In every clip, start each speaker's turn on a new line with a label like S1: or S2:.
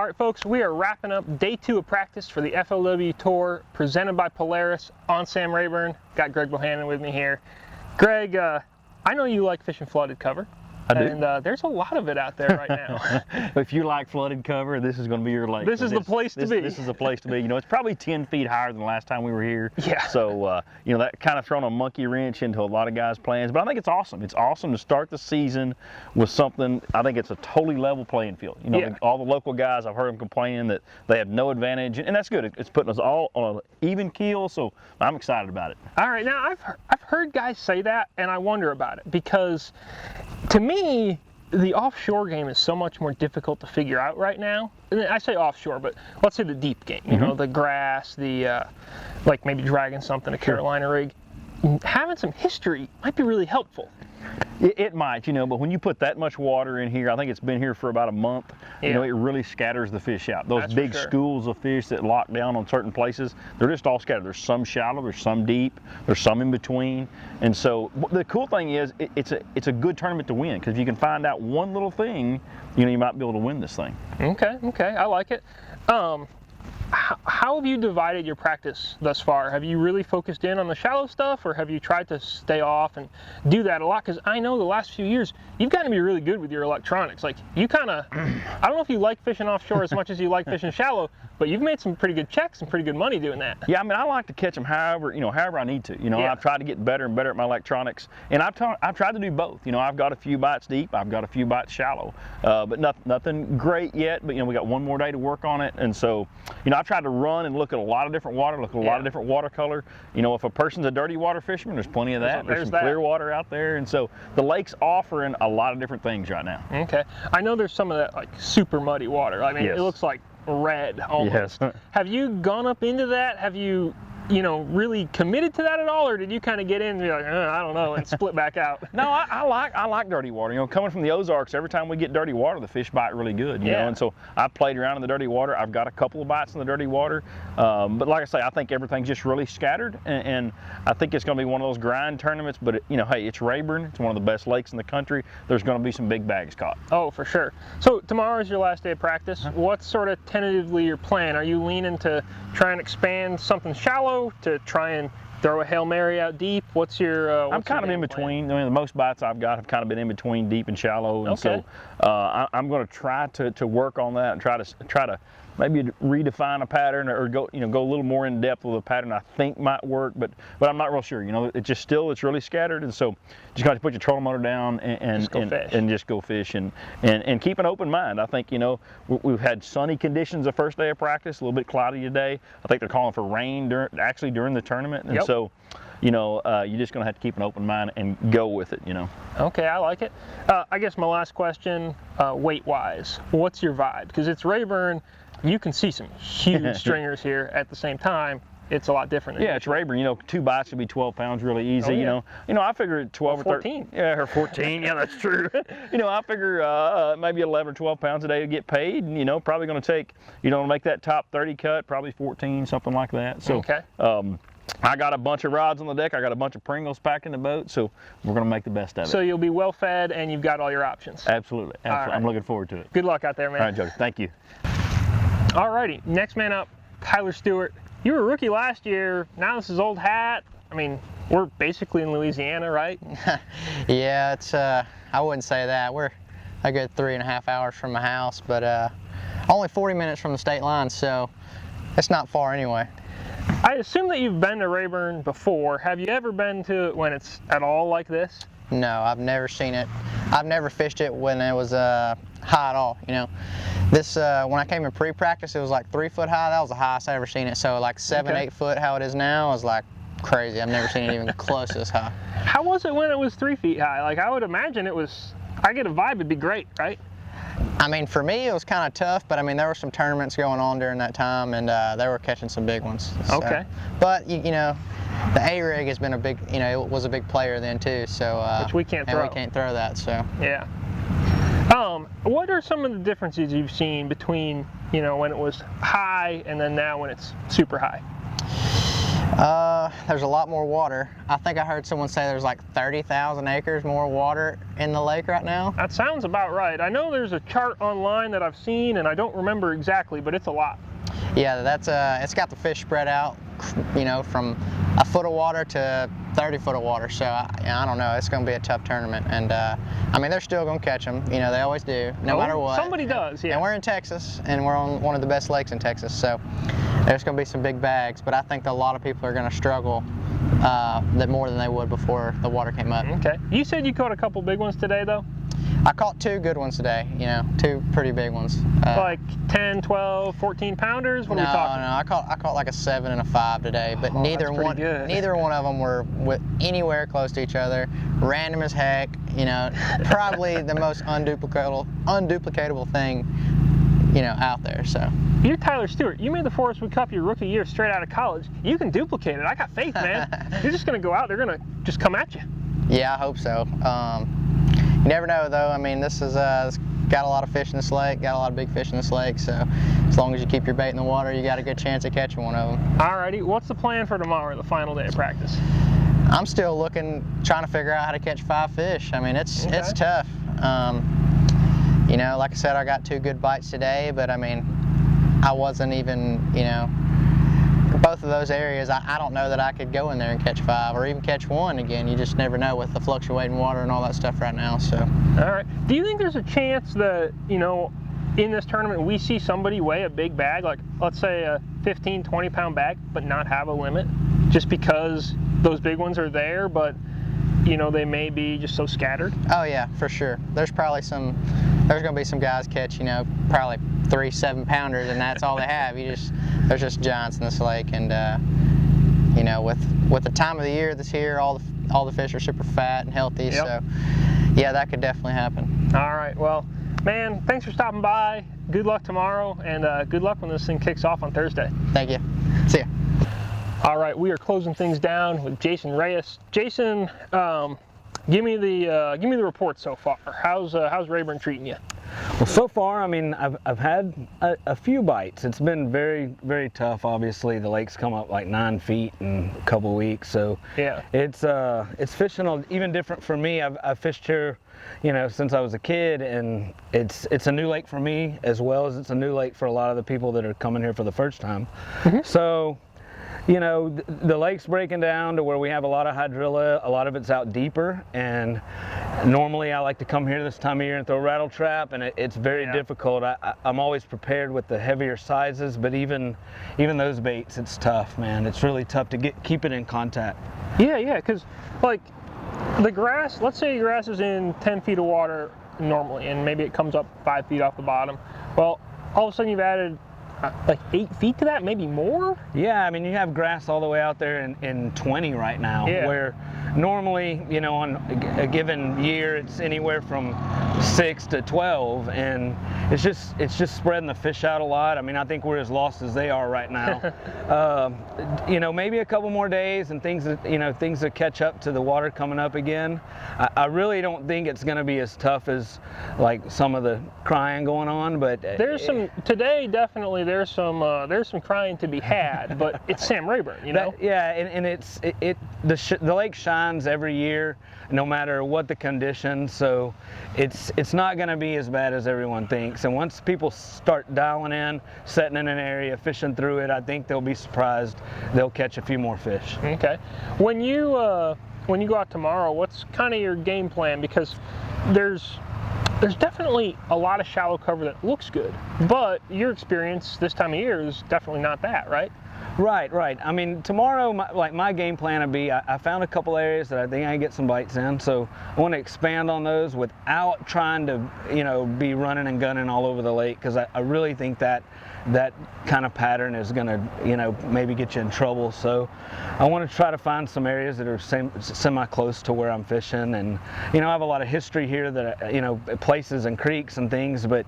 S1: All right, folks, we are wrapping up day 2 of practice for the FLW Tour presented by Polaris on Sam Rayburn. Got Greg Bohannan with me here. Greg, I know you like fishing flooded cover.
S2: I do.
S1: And there's a lot of it out there right now.
S2: If you like flooded cover, this is going to be your lake.
S1: This is the place to be.
S2: This is the place to be. You know, it's probably 10 feet higher than the last time we were here.
S1: Yeah.
S2: So, you know, that kind of thrown a monkey wrench into a lot of guys' plans. But I think it's awesome. It's awesome to start the season with something. I think it's a totally level playing field. You know,
S1: yeah.
S2: All the local guys, I've heard them complaining that they have no advantage. And that's good. It's putting us all on an even keel. So I'm excited about it.
S1: All right. Now, I've heard guys say that, and I wonder about it. Because to me, the offshore game is so much more difficult to figure out right now. And I say offshore, but let's say the deep game, you know, the grass, the, like maybe dragging something, a Carolina rig. Having some history might be really helpful.
S2: It might, you know, but when you put that much water in here, I think it's been here for about a month,
S1: yeah.
S2: You know, it really scatters the fish out. Those
S1: That's
S2: big
S1: for sure.
S2: schools of fish that lock down on certain places, they're just all scattered. There's some shallow, there's some deep, there's some in between. And so the cool thing is it's a good tournament to win, because if you can find out one little thing, you know, you might be able to win this thing.
S1: Okay, I like it. How have you divided your practice thus far? Have you really focused in on the shallow stuff, or have you tried to stay off and do that a lot? Because I know the last few years, you've gotten to be really good with your electronics. Like, you kind of, I don't know if you like fishing offshore as much as you like fishing shallow, but you've made some pretty good checks and pretty good money doing that.
S2: Yeah, I mean, I like to catch them however I need to. You know,
S1: yeah.
S2: I've tried to get better and better at my electronics, and I've tried to do both. You know, I've got a few bites deep, I've got a few bites shallow, but nothing great yet. But you know, we got one more day to work on it, and so, you know, I've tried to run and look at a lot of different water, look at a lot of different watercolor. You know, if a person's a dirty water fisherman, there's plenty of that. There's some clear water out there, and so the lake's offering a lot of different things right now.
S1: Okay, I know there's some of that like super muddy water. I mean,
S2: yes.
S1: It looks like red almost.
S2: Yes.
S1: Have you gone up into that? Have you really committed to that at all, or did you kind of get in and be like, I don't know, and split back out?
S2: No, I like dirty water. You know, coming from the Ozarks, every time we get dirty water, the fish bite really good. You know, and so I played around in the dirty water. I've got a couple of bites in the dirty water, but like I say, I think everything's just really scattered, and I think it's going to be one of those grind tournaments. But you know, hey, it's Rayburn. It's one of the best lakes in the country. There's going to be some big bags caught.
S1: Oh, for sure. So tomorrow is your last day of practice. What's sort of tentatively your plan? Are you leaning to try and expand something shallow, to try and throw a Hail Mary out deep? What's your
S2: I'm kind of in between. I mean, the most bites I've got have kind of been in between deep and shallow, and so I'm going to try to work on that and try to maybe redefine a pattern, or go a little more in depth with a pattern I think might work, but I'm not real sure. You know, it's really scattered, and so just got to put your trolling motor down and just go fish and keep an open mind. I think, you know, we've had sunny conditions the first day of practice, a little bit cloudy today. I think they're calling for rain during the tournament, and so, you know, you're just going to have to keep an open mind and go with it, you know.
S1: Okay, I like it. I guess my last question, weight-wise, what's your vibe? Because it's Rayburn. You can see some huge stringers here at the same time. It's a lot different.
S2: Yeah, it's Rayburn. You know, 2 bites would be 12 pounds really easy. Oh, yeah. You know, I figure 12 or
S1: 14.
S2: Yeah, or 14. Yeah, that's true. You know, I figure maybe 11 or 12 pounds a day to get paid. And, you know, probably going to take, you know, to make that top 30 cut, probably 14, something like that. So,
S1: okay.
S2: I got a bunch of rods on the deck. I got a bunch of Pringles packed in the boat, so we're going to make the best of it.
S1: So you'll be well fed, and you've got all your options.
S2: Absolutely. Right. I'm looking forward to it.
S1: Good luck out there, man.
S2: All right, Jody. Thank you.
S1: All righty. Next man up, Tyler Stewart. You were a rookie last year. Now this is old hat. I mean, we're basically in Louisiana, right?
S3: Yeah, it's. I wouldn't say that. We're a good 3.5 hours from my house, but only 40 minutes from the state line, so it's not far anyway.
S1: I assume that you've been to Rayburn before. Have you ever been to it when it's at all like this?
S3: No, I've never seen it. I've never fished it when it was high at all, you know. This, when I came in pre-practice, it was like 3 foot high. That was the highest I ever seen it. So like 7, 8 foot, how it is now, is like crazy. I've never seen it even close to this high.
S1: How was it when it was 3 feet high? Like, I would imagine it was, I get a vibe it'd be great, right?
S3: I mean, for me, it was kind of tough, but I mean, there were some tournaments going on during that time, and they were catching some big ones. So.
S1: Okay.
S3: But, you know, the A-rig has been a big, you know, it was a big player then too, so.
S1: Which we can't throw.
S3: And we can't throw that, so.
S1: Yeah. What are some of the differences you've seen between, you know, when it was high and then now when it's super high?
S3: There's a lot more water. I think I heard someone say there's like 30,000 acres more water in the lake right now.
S1: That sounds about right. I know there's a chart online that I've seen, and I don't remember exactly, but it's a lot.
S3: Yeah, that's it's got the fish spread out, you know, from a foot of water to 30 foot of water. So I don't know. It's going to be a tough tournament, and I mean, they're still going to catch them. You know, they always do, no matter what.
S1: Somebody does, yeah.
S3: And we're in Texas, and we're on one of the best lakes in Texas, so there's going to be some big bags. But I think that a lot of people are going to struggle that more than they would before the water came up.
S1: Okay. You said you caught a couple big ones today, though?
S3: I caught 2 good ones today, you know, 2 pretty big ones.
S1: Like 10, 12, 14 pounders? What are we talking?
S3: No, I caught like a 7 and a 5 today, but neither one of them were anywhere close to each other. Random as heck, you know, probably the most unduplicatable thing, you know, out there. So
S1: you're Tyler Stewart. You made the Forest Wood Cup your rookie year straight out of college. You can duplicate it. I got faith, man. You're just gonna go out. They're gonna just come at you.
S3: Yeah, I hope so. You never know, though. I mean, this is got a lot of fish in this lake, got a lot of big fish in this lake, so as long as you keep your bait in the water, you got a good chance of catching one of them.
S1: Alrighty, what's the plan for tomorrow, the final day of practice?
S3: I'm still trying to figure out how to catch 5 fish. I mean, it's tough. You know, like I said, I got 2 good bites today, but I mean, I wasn't even, you know, both of those areas, I don't know that I could go in there and catch 5 or even catch 1 again. You just never know with the fluctuating water and all that stuff right now. So.
S1: All right. Do you think there's a chance that, you know, in this tournament we see somebody weigh a big bag, like let's say a 15, 20 pound bag, but not have a limit, just because those big ones are there, but you know, they may be just so scattered?
S3: Oh yeah, for sure. There's going to be some guys catch, you know, probably 3 7-pounders, and that's all they have. There's just giants in this lake, and you know, with the time of the year that's here, all the fish are super fat and healthy. Yep. So yeah, that could definitely happen.
S1: All right, well, man, thanks for stopping by. Good luck tomorrow, and good luck when this thing kicks off on Thursday.
S3: Thank you. See ya.
S1: All right, we are closing things down with Jason Reyes. Jason, give me the report so far. How's Rayburn treating you?
S4: Well, so far, I mean, I've had a few bites. It's been very, very tough. Obviously, the lake's come up like 9 feet in a couple of weeks, so
S1: yeah,
S4: it's fishing even different for me. I've fished here, you know, since I was a kid, and it's a new lake for me as well as it's a new lake for a lot of the people that are coming here for the first time. Mm-hmm. So, you know, the lake's breaking down to where we have a lot of hydrilla. A lot of it's out deeper, and normally I like to come here this time of year and throw rattle trap, and it's very difficult. I'm always prepared with the heavier sizes, but even those baits, it's tough, man. It's really tough to keep it in contact.
S1: Yeah, because like the grass, let's say your grass is in 10 feet of water normally, and maybe it comes up 5 feet off the bottom. Well, all of a sudden you've added like 8 feet to that, maybe more?
S4: Yeah, I mean, you have grass all the way out there in 20 right now, where normally, you know, on a given year, it's anywhere from 6 to 12, and it's just spreading the fish out a lot. I mean, I think we're as lost as they are right now. You know, maybe a couple more days and things that catch up to the water coming up again. I really don't think it's going to be as tough as like some of the crying going on, but
S1: there's some today. Definitely, there's some crying to be had, but it's Sam Rayburn, you know.
S4: And the lake shines every year, no matter what the conditions. So it's not going to be as bad as everyone thinks. And once people start dialing in, setting in an area, fishing through it, I think they'll be surprised. They'll catch a few more fish.
S1: Okay. When you go out tomorrow, what's kind of your game plan? Because there's definitely a lot of shallow cover that looks good, but your experience this time of year is definitely not that, right?
S4: Right. I mean, tomorrow, my game plan would be, I found a couple areas that I think I can get some bites in, so I want to expand on those without trying to, you know, be running and gunning all over the lake, because I really think that kind of pattern is going to, you know, maybe get you in trouble. So I want to try to find some areas that are semi-close to where I'm fishing, and, you know, I have a lot of history here that, you know, places and creeks and things, but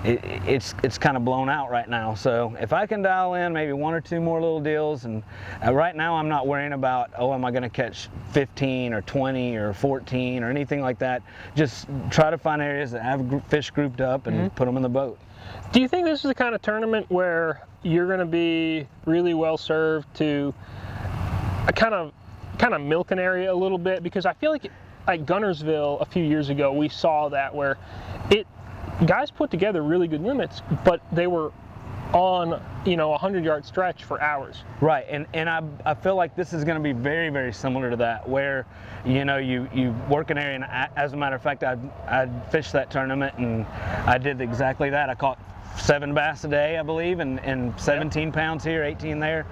S4: it's kind of blown out right now. So if I can dial in maybe 1 or 2 more little deals, and right now I'm not worrying about, oh, am I going to catch 15 or 20 or 14 or anything like that. Just try to find areas that have fish grouped up and put them in the boat.
S1: Do you think this is the kind of tournament where you're going to be really well served to kind of milk an area a little bit, because I feel like at Gunnersville a few years ago we saw that where guys put together really good limits, but they were on a 100-yard stretch for hours.
S4: Right, and I feel like this is going to be very, very similar to that, where you work an area, and as a matter of fact, I fished that tournament and I did exactly that. I caught 7 bass a day, I believe, and 17 pounds here, 18 there.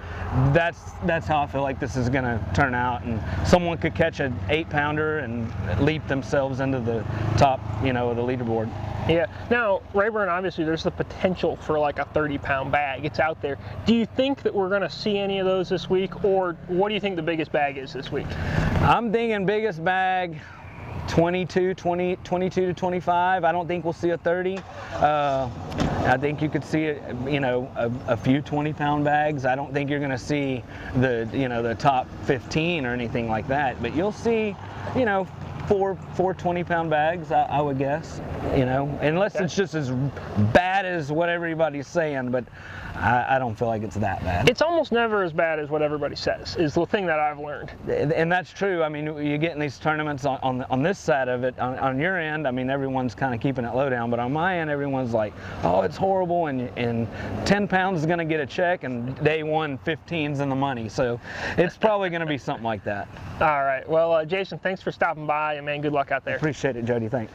S4: That's how I feel like this is going to turn out, and someone could catch an 8-pounder and leap themselves into the top, of the leaderboard.
S1: Yeah. Now, Rayburn, obviously, there's the potential for like a 30-pound bag. It's out there. Do you think that we're going to see any of those this week, or what do you think the biggest bag is this week?
S4: I'm thinking biggest bag, 22 to 25. I don't think we'll see a 30. I think you could see a few 20-pound bags. I don't think you're going to see the top 15 or anything like that, but you'll see four 20-pound bags, I would guess, unless it's just as bad as what everybody's saying, but I don't feel like it's that bad.
S1: It's almost never as bad as what everybody says, is the thing that I've learned.
S4: And that's true. I mean, you get in these tournaments on this side of it, on your end, I mean, everyone's kind of keeping it low down, but on my end, everyone's like, oh, it's horrible, and 10 pounds is going to get a check, and day 1, 15's in the money. So it's probably going to be something like that.
S1: All right. Well, Jason, thanks for stopping by, and man, good luck out there.
S4: Appreciate it, Jody. Thanks.